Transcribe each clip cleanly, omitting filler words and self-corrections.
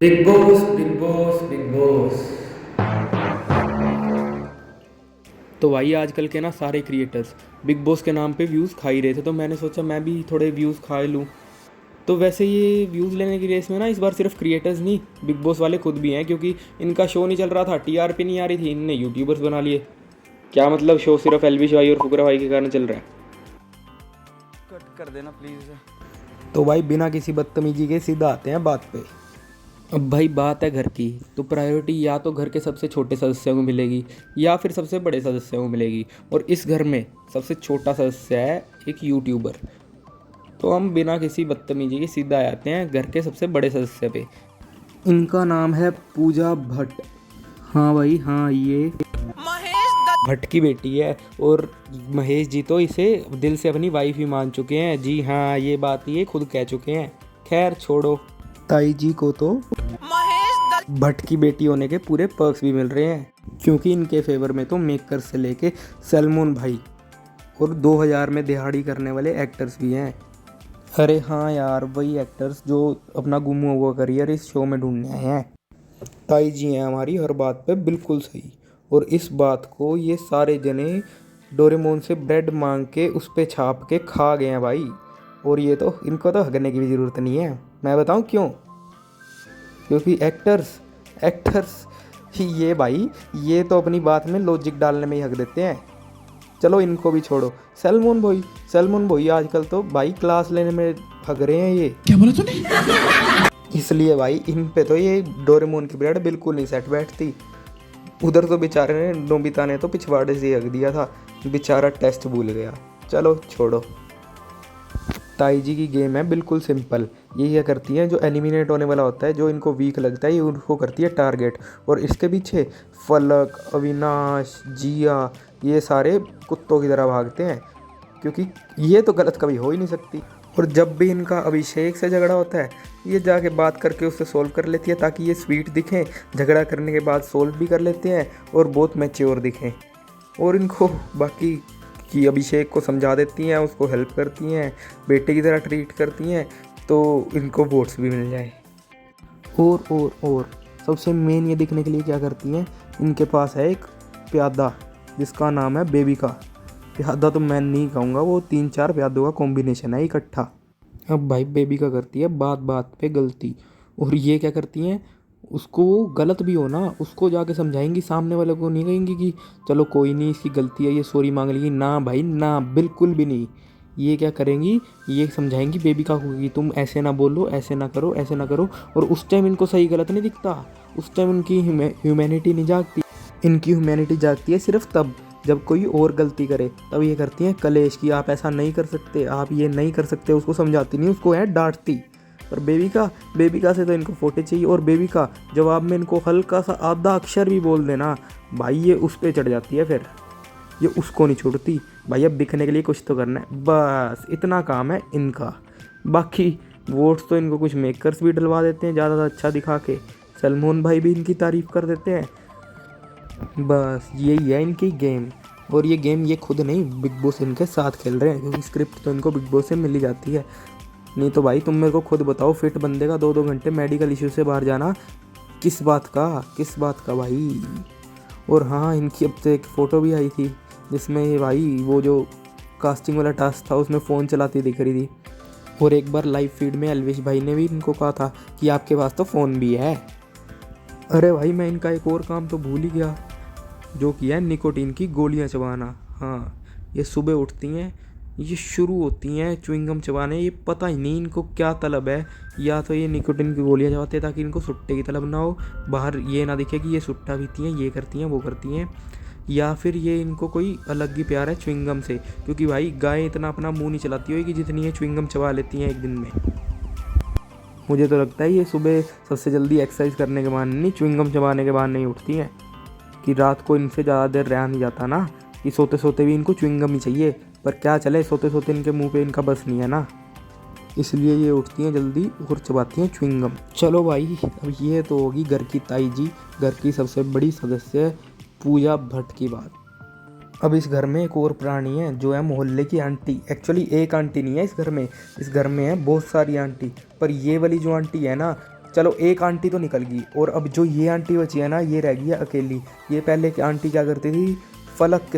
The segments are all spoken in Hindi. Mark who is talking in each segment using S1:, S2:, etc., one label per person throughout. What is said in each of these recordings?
S1: Big boss big boss big boss. तो भाई आजकल के ना सारे क्रिएटर्स बिग बॉस के नाम पे व्यूज़ खा ही रहे थे, तो मैंने सोचा मैं भी थोड़े व्यूज़ खा लूँ। तो वैसे ये व्यूज़ लेने की रेस में ना इस बार सिर्फ क्रिएटर्स नहीं, बिग बॉस वाले खुद भी हैं, क्योंकि इनका शो नहीं चल रहा था, टीआरपी नहीं आ रही थी, इनने यूट्यूबर्स बना लिए। क्या मतलब, शो सिर्फ एलविश भाई और फुकरा भाई के कारण चल रहा है।
S2: कट कर देना प्लीज़।
S1: तो भाई बिना किसी बदतमीजी के सीधा आते हैं बात पे। अब भाई बात है घर की, तो प्रायोरिटी या तो घर के सबसे छोटे सदस्यों को मिलेगी या फिर सबसे बड़े सदस्यों को मिलेगी। और इस घर में सबसे छोटा सदस्य है एक यूट्यूबर। तो हम बिना किसी बदतमीजी के सीधा आते हैं घर के सबसे बड़े सदस्य पे। इनका नाम है पूजा भट्ट। हाँ भाई हाँ, ये भट्ट की बेटी है। और महेश जी तो इसे दिल से अपनी वाइफ ही मान चुके हैं। जी हाँ, ये बात ये खुद कह चुके हैं। खैर छोड़ो, ताई जी को तो भट्ट की बेटी होने के पूरे पर्क्स भी मिल रहे हैं, क्योंकि इनके फेवर में तो मेकर से लेके सलमान भाई और 2000 में दिहाड़ी करने वाले एक्टर्स भी हैं। अरे हाँ यार, वही एक्टर्स जो अपना गुम हुआ करियर इस शो में ढूंढने आए हैं। ताई जी हैं हमारी हर बात पे बिल्कुल सही। और इस बात को ये सारे जने डोरेमोन से ब्रेड मांग के उस पे छाप के खा गए हैं भाई। और ये तो इनको तो हगने की भी ज़रूरत नहीं है। मैं बताऊँ क्यों? क्योंकि एक्टर्स एक्टर्स ही ये भाई, ये तो अपनी बात में लॉजिक डालने में ही हक देते हैं। चलो इनको भी छोड़ो, सलमान भाई आजकल तो भाई क्लास लेने में हग रहे हैं ये।
S3: क्या बोला तूने?
S1: इसलिए भाई इन पे तो ये डोरेमोन की ब्रेड बिल्कुल नहीं सेट बैठती। उधर तो बेचारे ने, नोबिता ने तो पिछवाड़े से ही हक दिया था, बेचारा टेस्ट भूल गया। चलो छोड़ो। ताई जी की गेम है बिल्कुल सिंपल। ये क्या करती हैं, जो एलिमिनेट होने वाला होता है, जो इनको वीक लगता है, ये उनको करती है टारगेट। और इसके पीछे फलक, अविनाश, जिया, ये सारे कुत्तों की तरह भागते हैं, क्योंकि ये तो गलत कभी हो ही नहीं सकती। और जब भी इनका अभिषेक से झगड़ा होता है, ये जाके बात करके उससे सोल्व कर लेती है, ताकि ये स्वीट दिखें, झगड़ा करने के बाद सोल्व भी कर लेते हैं और बहुत मैच्योर दिखें। और इनको बाकी कि अभिषेक को समझा देती हैं, उसको हेल्प करती हैं, बेटे की तरह ट्रीट करती हैं, तो इनको वोट्स भी मिल जाए। और सबसे मेन ये दिखने के लिए क्या करती हैं, इनके पास है एक प्यादा जिसका नाम है बेबिका। प्यादा तो मैं नहीं कहूँगा, वो 3-4 प्यादों का कॉम्बिनेशन है इकट्ठा। अब भाई बेबिका करती है बात बात पे गलती। और ये क्या करती हैं, उसको गलत भी हो ना, उसको जाके समझाएंगी, सामने वाले को नहीं कहेंगी कि चलो कोई नहीं इसकी गलती है, ये सॉरी मांग लेगी। ना भाई ना, बिल्कुल भी नहीं। ये क्या करेंगी, ये समझाएंगी बेबिका को कि तुम ऐसे ना बोलो, ऐसे ना करो, ऐसे ना करो। और उस टाइम इनको सही गलत नहीं दिखता, उस टाइम उनकी ह्यूमैनिटी नहीं जागती। इनकी ह्यूमैनिटी जागती है सिर्फ तब जब कोई और गलती करे, तब ये करती हैं कलेश कि आप ऐसा नहीं कर सकते, आप ये नहीं कर सकते। उसको समझाती नहीं, उसको है डांटती। और बेबिका से तो इनको फोटे चाहिए। और बेबिका जवाब में इनको हल्का सा आधा अक्षर भी बोल देना, भाई ये उस पर चढ़ जाती है, फिर ये उसको नहीं छोड़ती। भाई अब दिखने के लिए कुछ तो करना है, बस इतना काम है इनका। बाकी वोट्स तो इनको कुछ मेकर्स भी डलवा देते हैं ज़्यादा अच्छा दिखा के। सलमान भाई भी इनकी तारीफ़ कर देते हैं। बस यही है इनकी गेम। और ये गेम ये खुद नहीं, बिग बॉस इनके साथ खेल रहे हैं, क्योंकि स्क्रिप्ट तो इनको बिग बॉस से मिल ही जाती है। नहीं तो भाई तुम मेरे को खुद बताओ, फिट बंदे का 2-2 घंटे मेडिकल इशू से बाहर जाना किस बात का भाई। और हाँ, इनकी अब तो एक फ़ोटो भी आई थी जिसमें ये भाई वो जो कास्टिंग वाला टास्क था उसमें फ़ोन चलाती दिख रही थी। और एक बार लाइव फीड में एलविश भाई ने भी इनको कहा था कि आपके पास तो फ़ोन भी है। अरे भाई मैं इनका एक और काम तो भूल ही गया, जो किया है निकोटीन की गोलियां चबाना। हाँ, ये सुबह उठती हैं, ये शुरू होती हैं च्युइंगम चबाने। ये पता ही नहीं इनको क्या तलब है, या तो ये निकोटीन की गोलियां चबाते हैं ताकि इनको सुट्टे की तलब ना हो, बाहर ये ना दिखे कि ये सुट्टा पीती हैं, ये करती हैं वो करती हैं। या फिर ये इनको कोई अलग ही प्यार है च्युइंगम से, क्योंकि भाई गाय इतना अपना मुंह नहीं चलाती होगी जितनी ये च्युइंगम चबा लेती हैं एक दिन में। मुझे तो लगता है ये सुबह सबसे जल्दी एक्सरसाइज करने के बाद नहीं, च्युइंगम चबाने के बाद नहीं उठती हैं। कि रात को इनसे ज़्यादा देर रहा नहीं जाता ना, कि सोते सोते भी इनको च्युइंगम ही चाहिए। पर क्या चले, सोते सोते इनके मुंह पे इनका बस नहीं है ना, इसलिए ये उठती हैं जल्दी और चबाती हैं च्युइंगम। चलो भाई, अब ये तो होगी घर की ताई जी, घर की सबसे बड़ी सदस्य पूजा भट्ट की बात। अब इस घर में एक और प्राणी है जो है मोहल्ले की आंटी। एक्चुअली एक आंटी नहीं है इस घर में है बहुत सारी आंटी। पर ये वाली जो आंटी है ना, चलो एक आंटी तो निकल गई, और अब जो ये आंटी बची है ना, ये रह गई है अकेली। ये पहले की आंटी क्या करती थी, फलक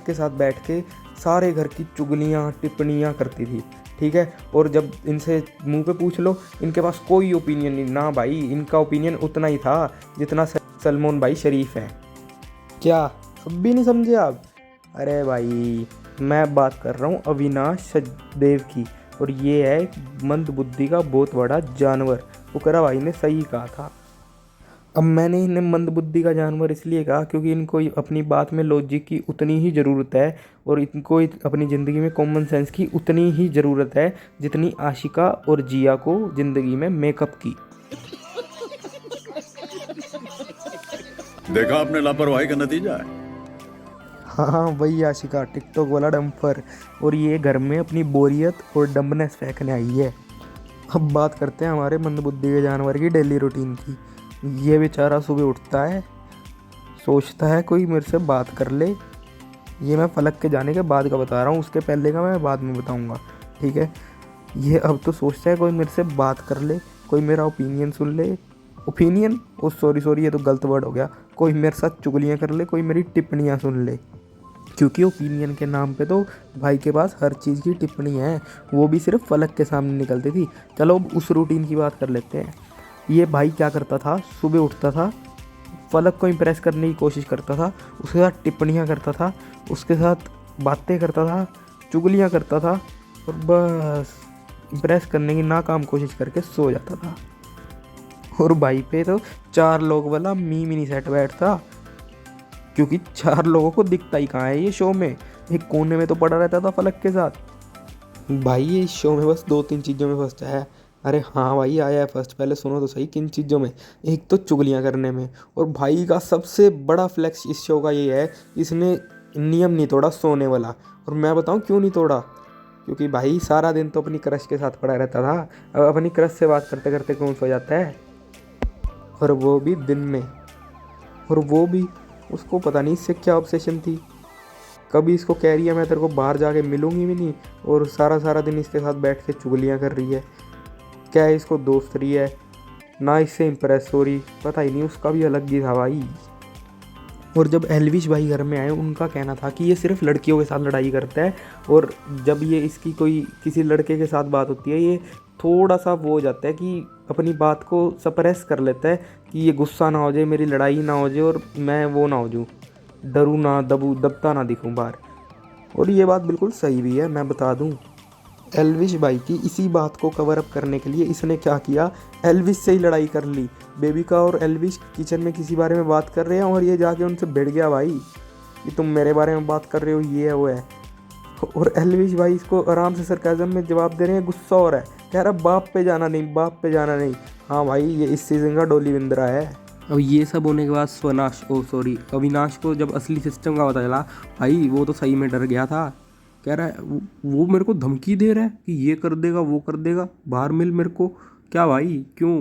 S1: के साथ बैठ के सारे घर की चुगलियाँ टिप्पणियाँ करती थी, ठीक है। और जब इनसे मुंह पे पूछ लो, इनके पास कोई ओपिनियन नहीं ना भाई, इनका ओपिनियन उतना ही था जितना सलमान भाई शरीफ है। क्या अब भी नहीं समझे आप? अरे भाई मैं बात कर रहा हूँ अविनाश सचदेव की, और ये है एक मंद बुद्धि का बहुत बड़ा जानवर। फुकरा भाई ने सही कहा था। अब मैंने इन्हें मंद बुद्धि का जानवर इसलिए कहा क्योंकि इनको अपनी बात में लॉजिक की उतनी ही ज़रूरत है, और इनको अपनी ज़िंदगी में कॉमन सेंस की उतनी ही ज़रूरत है जितनी आशिका और जिया को ज़िंदगी में मेकअप की।
S4: देखा आपने लापरवाही का नतीजा है।
S1: हाँ वही आशिका, टिकटॉक वाला डम्फर, और ये घर में अपनी बोरियत और डम्बनेस फेंकने आई है। अब बात करते हैं हमारे मंदबुद्धि के जानवर की डेली रूटीन की। ये बेचारा सुबह उठता है, सोचता है कोई मेरे से बात कर ले। ये मैं फलक के जाने के बाद का बता रहा हूँ, उसके पहले का मैं बाद में बताऊँगा, ठीक है। ये अब तो सोचता है कोई मेरे से बात कर ले, कोई मेरा ओपिनियन सुन ले। ओपिनियन, ओ सॉरी ये तो गलत वर्ड हो गया। कोई मेरे साथ चुगलियाँ कर ले, कोई मेरी टिप्पणियाँ सुन ले, क्योंकि ओपिनियन के नाम पे तो भाई के पास हर चीज़ की टिप्पणी है, वो भी सिर्फ फलक के सामने निकलती थी। चलो अब उस रूटीन की बात कर लेते हैं। ये भाई क्या करता था, सुबह उठता था, फलक को इम्प्रेस करने की कोशिश करता था, उसके साथ टिप्पणियाँ करता था, उसके साथ बातें करता था, चुगलियाँ करता था, और बस इम्प्रेस करने की नाकाम कोशिश करके सो जाता था। और भाई पे तो 4 लोग वाला मीम ही नहीं सेट बैठता, क्योंकि 4 लोगों को दिखता ही कहाँ है ये शो में। एक कोने में तो पड़ा रहता था फलक के साथ। भाई ये इस शो में बस 2-3 चीज़ों में फर्स्ट है। अरे हाँ भाई आया है फर्स्ट, पहले सुनो तो सही किन चीज़ों में। एक तो चुगलियाँ करने में, और भाई का सबसे बड़ा फ्लेक्स इस शो का ये है, इसने नियम नहीं तोड़ा सोने वाला। और मैं बताऊँ क्यों नहीं तोड़ा, क्योंकि भाई सारा दिन तो अपनी क्रश के साथ पड़ा रहता था। अब अपनी क्रश से बात करते करते कौन सो जाता है, और वो भी दिन में। और वो भी उसको पता नहीं इससे क्या ऑब्सेशन थी, कभी इसको कह रही है मैं तेरे को बाहर जाके मिलूंगी भी नहीं, और सारा दिन इसके साथ बैठ के चुगलियाँ कर रही है। क्या है इसको दोस्त रही है ना, इससे इम्प्रेस हो रही, पता ही नहीं, उसका भी अलग ही था भाई। और जब एल्विश भाई घर में आए, उनका कहना था कि ये सिर्फ लड़कियों के साथ लड़ाई करता है, और जब ये इसकी कोई किसी लड़के के साथ बात होती है, ये थोड़ा सा वो हो जाता है कि अपनी बात को सप्रेस कर लेता है कि ये गुस्सा ना हो जाए, मेरी लड़ाई ना हो जाए, और मैं वो ना हो जाऊँ, डरूँ ना, दबता ना दिखूँ बाहर। और ये बात बिल्कुल सही भी है, मैं बता दूँ। एल्विश भाई की इसी बात को कवर अप करने के लिए इसने क्या किया, एल्विश से ही लड़ाई कर ली। बेबिका और एल्विश किचन में किसी बारे में बात कर रहे हैं, और ये जाके उनसे भिड़ गया भाई कि तुम मेरे बारे में बात कर रहे हो, ये है वो है। और एल्विश भाई इसको आराम से सरकाज़म में जवाब दे रहे हैं, गुस्सा हो रहा है, कह रहा बाप पे जाना नहीं, बाप पे जाना नहीं। हाँ भाई ये इस सीज़न का डोली बिंद्रा है। अब ये सब होने के बाद अविनाश को जब असली सिस्टम का पता चला, भाई वो तो सही में डर गया था। कह रहा है वो मेरे को धमकी दे रहा है कि ये कर देगा वो कर देगा, बाहर मिल मेरे को। क्या भाई क्यों?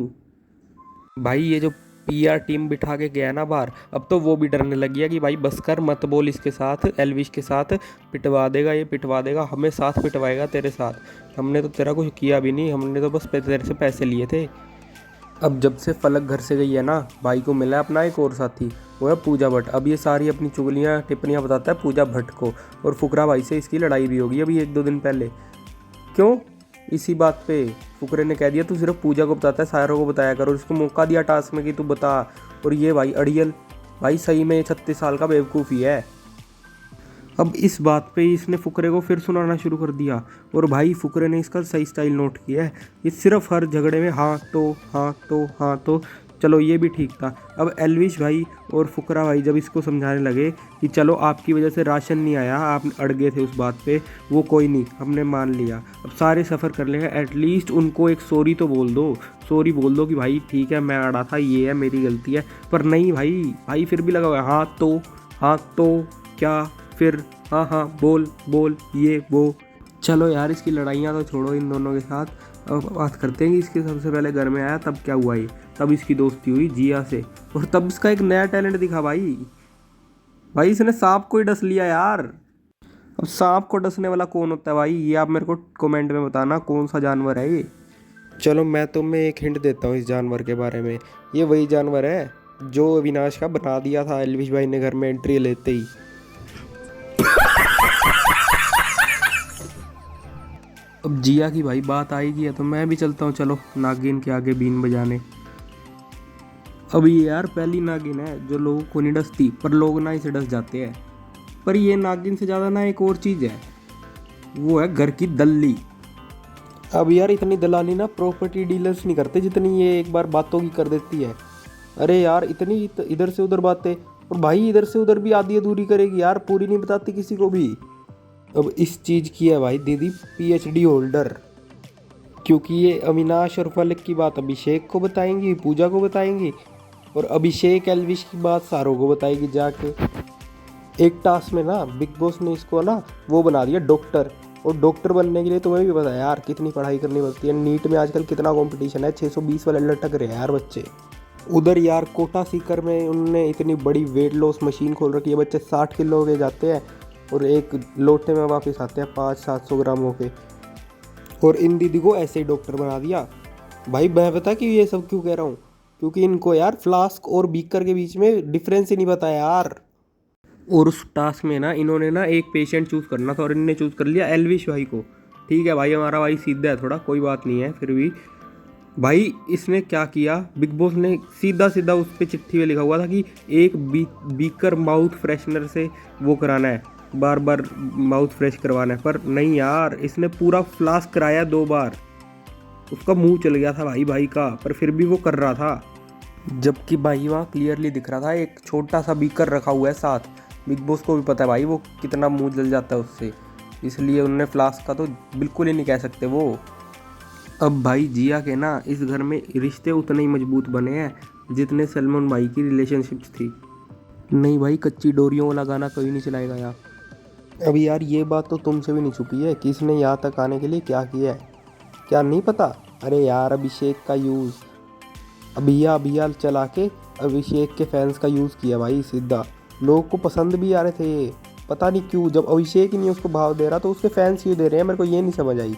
S1: भाई ये जो पीआर टीम बिठा के गया ना बाहर, अब तो वो भी डरने लग गया कि भाई बस कर, मत बोल इसके साथ, एल्विश के साथ, पिटवा देगा, ये पिटवा देगा, हमें साथ पिटवाएगा तेरे साथ। हमने तो तेरा कुछ किया भी नहीं, हमने तो बस तेरे से पैसे लिए थे। अब जब से फलक घर से गई है ना, भाई को मिला है अपना एक और साथी, वो है पूजा भट्ट। अब ये सारी अपनी चुगलियाँ टिप्पणियाँ बताता है पूजा भट्ट को, और फुकरा भाई से इसकी लड़ाई भी होगी अभी 1-2 दिन पहले। क्यों? इसी बात पे फुकरे ने कह दिया तू सिर्फ पूजा को बताता है, सारों को बताया कर, और उसको मौका दिया टास्क में कि तू बता। और ये भाई अड़ियल, भाई सही में 36 साल का बेवकूफ़ी है। अब इस बात पे इसने फुकरे को फिर सुनाना शुरू कर दिया, और भाई फुकरे ने इसका सही स्टाइल नोट किया है, ये सिर्फ हर झगड़े में हाँ तो हाँ तो हाँ तो। चलो ये भी ठीक था। अब एल्विश भाई और फुकरा भाई जब इसको समझाने लगे कि चलो आपकी वजह से राशन नहीं आया, आप अड़ गए थे उस बात पे, वो कोई नहीं, हमने मान लिया, अब सारे सफ़र कर लेंगे, एटलीस्ट उनको एक सॉरी तो बोल दो, सॉरी बोल दो कि भाई ठीक है मैं अड़ा था, ये है मेरी गलती है। पर नहीं भाई फिर भी लगा हुआ है हाँ तो क्या, फिर हाँ बोल ये वो। चलो यार इसकी लड़ाइयाँ तो छोड़ो इन दोनों के साथ, अब बात करते हैं कि इसके सबसे पहले घर में आया तब क्या हुआ। ये तब इसकी दोस्ती हुई जिया से, और तब इसका एक नया टैलेंट दिखा भाई इसने सांप को ही डस लिया यार। अब सांप को डसने वाला कौन होता है भाई, ये आप मेरे को कमेंट में बताना कौन सा जानवर है ये। चलो मैं तुम्हें एक हिंट देता हूँ इस जानवर के बारे में। ये वही जानवर है जो अविनाश का बना दिया था एल्विश भाई ने घर में एंट्री लेते ही। अब जिया की भाई बात आएगी है तो मैं भी चलता हूँ, चलो नागिन के आगे बीन बजाने। अब ये यार पहली नागिन है जो लोगों को नहीं डसती, पर लोग ना इसे डस जाते हैं। पर ये नागिन से ज़्यादा ना एक और चीज़ है, वो है घर की दल्ली। अब यार इतनी दलाली ना प्रॉपर्टी डीलर्स नहीं करते जितनी ये एक बार बातों की कर देती है। अरे यार इतनी इधर से उधर बातें, और भाई इधर से उधर भी आधी अधूरी करेगी यार, पूरी नहीं बताती किसी को भी। अब इस चीज़ की है भाई दीदी PhD होल्डर, क्योंकि ये अविनाश और फलक की बात अभिषेक को बताएंगी, पूजा को बताएंगी, और अभिषेक एल्विश की बात सारों को बताएगी जाके। एक टास्क में ना बिग बॉस ने इसको ना वो बना दिया डॉक्टर, और डॉक्टर बनने के लिए तुम्हें भी पता है यार कितनी पढ़ाई करनी पड़ती है। नीट में आजकल कितना कंपटीशन है, 620 वाले लटक रहे हैं यार बच्चे। उधर यार कोटा सीकर में उन्होंने इतनी बड़ी वेट लॉस मशीन खोल रखी है, बच्चे 60 किलो के जाते हैं और एक लोटे में वापस आते हैं 500-700 ग्राम होके। और इन दीदी को ऐसे ही डॉक्टर बना दिया। भाई मैं पता कि ये सब क्यों कह रहा हूँ, क्योंकि इनको यार फ्लास्क और बीकर के बीच में डिफरेंस ही नहीं पता यार। और उस टास्क में ना इन्होंने ना एक पेशेंट चूज़ करना था और इन्होंने चूज़ कर लिया एल्विश भाई को। ठीक है भाई, हमारा भाई सीधा है थोड़ा, कोई बात नहीं है, फिर भी भाई इसने क्या किया, बिग बॉस ने सीधा सीधा उस पर चिट्ठी में लिखा हुआ था कि एक बीकर माउथ फ्रेशनर से वो कराना है, बार बार माउथ फ्रेश करवाना है। पर नहीं यार, इसने पूरा फ्लास्क कराया 2 बार। उसका मुंह चल गया था भाई का, पर फिर भी वो कर रहा था, जबकि भाई वहाँ क्लियरली दिख रहा था एक छोटा सा बीकर रखा हुआ है साथ। बिग बॉस को भी पता है भाई वो कितना मुंह जल जाता है उससे, इसलिए उन्होंने फ्लास्क का तो बिल्कुल ही नहीं कह सकते वो। अब भाई जिया के ना इस घर में रिश्ते उतने ही मजबूत बने हैं जितने सलमान भाई की रिलेशनशिप्स थी। नहीं भाई, कच्ची डोरियों वाला गाना कोई नहीं चलाएगा यार। अब यार ये बात तो तुमसे भी नहीं छुपी है कि इसने यहाँ तक आने के लिए क्या किया है, क्या नहीं पता? अरे यार अभिषेक का यूज़, अभिया चला के अभिषेक के फैंस का यूज़ किया भाई सीधा। लोगों को पसंद भी आ रहे थे ये, पता नहीं क्यों। जब अभिषेक ही नहीं उसको भाव दे रहा तो उसके फैंस क्यों दे रहे हैं, मेरे को ये नहीं समझ आई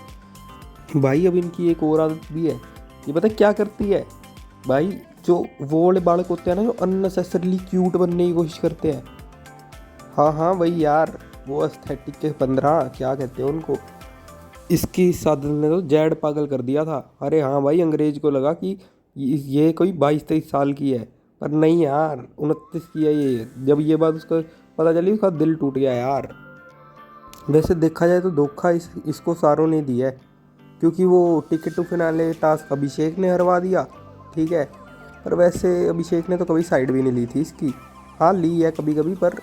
S1: भाई। अब इनकी एक और आदत भी है, ये पता क्या करती है भाई, जो वो वाले बालक होते हैं ना जो अननेसेसरली क्यूट बनने की कोशिश करते हैं, हाँ वही यार, वो एस्थेटिक के 15 क्या कहते हैं उनको। इसकी सादत ने तो जैड पागल कर दिया था। अरे हाँ भाई, अंग्रेज को लगा कि ये कोई 22-23 साल की है, पर नहीं यार 29 की है ये। जब ये बात उसको पता चली उसका दिल टूट गया यार। वैसे देखा जाए तो धोखा इसको सारों ने दिया है, क्योंकि वो टिकट टू फिनाले टास्क अभिषेक ने हरवा दिया, ठीक है। पर वैसे अभिषेक ने तो कभी साइड भी नहीं ली थी इसकी, हाँ ली है कभी कभी, पर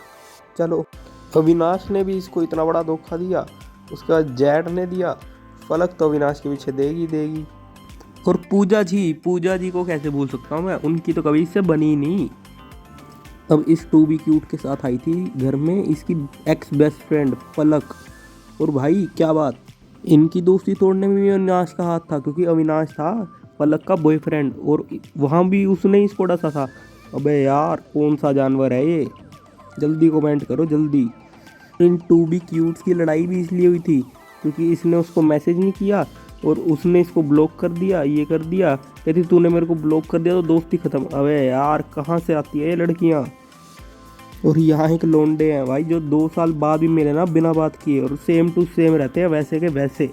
S1: चलो। अविनाश ने भी इसको इतना बड़ा धोखा दिया, उसके बाद जैड ने दिया, फलक तो अविनाश के पीछे देगी। और पूजा जी को कैसे भूल सकता हूँ मैं, उनकी तो कभी इससे बनी नहीं। अब इस टू बी क्यूट के साथ आई थी घर में इसकी एक्स बेस्ट फ्रेंड फलक, और भाई क्या बात, इनकी दोस्ती तोड़ने में भी अविनाश का हाथ था, क्योंकि अविनाश था फलक का बॉयफ्रेंड और वहाँ भी उसने इसको डसा था। अबे यार कौन सा जानवर है ये, जल्दी कमेंट करो जल्दी। इन टू बी क्यूट्स की लड़ाई भी इसलिए हुई थी क्योंकि इसने उसको मैसेज नहीं किया और उसने इसको ब्लॉक कर दिया, ये कर दिया, कहती तूने मेरे को ब्लॉक कर दिया तो दोस्ती ख़त्म। अबे यार कहाँ से आती है ये लड़कियाँ। और यहाँ एक लोंडे हैं भाई जो 2 साल बाद भी मिले ना बिना बात किए, और सेम टू सेम रहते हैं वैसे के वैसे।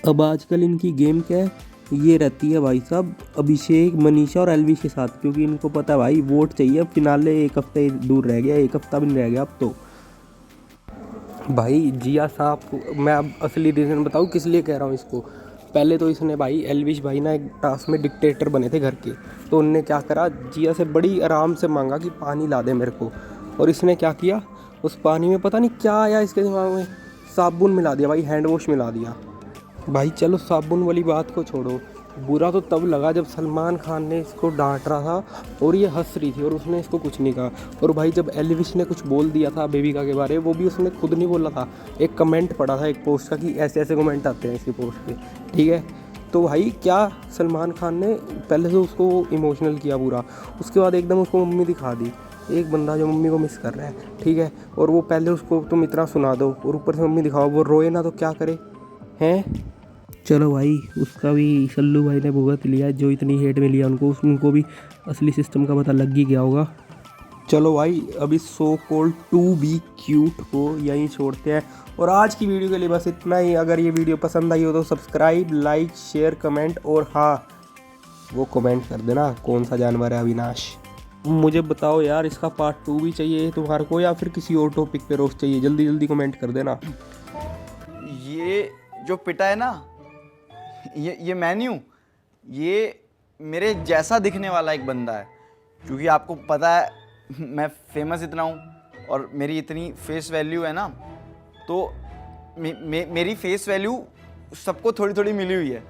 S1: अब आजकल इनकी गेम क्या है, ये रहती है भाई साहब अभिषेक, मनीषा और एल्विश के साथ, क्योंकि इनको पता है भाई वोट चाहिए। फिनाले 1 हफ्ते दूर रह गया, 1 हफ्ता भी नहीं रह गया अब तो। भाई जिया साहब, मैं अब असली रीज़न बताऊँ किस लिए कह रहा हूँ इसको। पहले तो इसने भाई एल्विश भाई ना एक टास्क में डिक्टेटर बने थे घर के, तो उनने क्या करा, जिया से बड़ी आराम से मांगा कि पानी ला दे मेरे को, और इसने क्या किया, उस पानी में पता नहीं क्या आया इसके दिमाग में, साबुन मिला दिया भाई, हैंड वॉश मिला दिया। भाई चलो साबुन वाली बात को छोड़ो, बुरा तो तब लगा जब सलमान खान ने इसको डांट रहा था और ये हंस रही थी और उसने इसको कुछ नहीं कहा। और भाई जब एल्विश ने कुछ बोल दिया था बेबिका के बारे में, वो भी उसने खुद नहीं बोला था, एक कमेंट पड़ा था एक पोस्ट का कि ऐसे ऐसे कमेंट आते हैं इसकी पोस्ट पे, ठीक है। तो भाई क्या सलमान खान ने पहले से उसको इमोशनल किया पूरा, उसके बाद एकदम उसको मम्मी दिखा दी, एक बंदा जो मम्मी को मिस कर रहा है, ठीक है। और वो पहले उसको तुम इतना सुना दो और ऊपर से मम्मी दिखाओ, वो रोए ना तो क्या करे हैं।
S3: चलो भाई, उसका भी सल्लू भाई ने भुगत लिया, जो इतनी हेट मिली है उनको भी असली सिस्टम का पता लग ही गया होगा। चलो भाई, अभी so called to be cute को यहीं छोड़ते हैं और आज की वीडियो के लिए बस इतना ही। अगर ये वीडियो पसंद आई हो तो सब्सक्राइब, लाइक, शेयर, कमेंट और हाँ, वो कमेंट कर देना कौन सा जानवर है अविनाश। मुझे बताओ यार, इसका पार्ट 2 भी चाहिए तुम्हारे को या फिर किसी और टॉपिक पे रोस्ट चाहिए? जल्दी जल्दी कमेंट कर देना।
S2: ये जो पिटा है ना, ये मेन्यू, ये मेरे जैसा दिखने वाला एक बंदा है। क्योंकि आपको पता है मैं फेमस इतना हूँ और मेरी इतनी फेस वैल्यू है ना, तो मेरी फेस वैल्यू सबको थोड़ी थोड़ी मिली हुई है।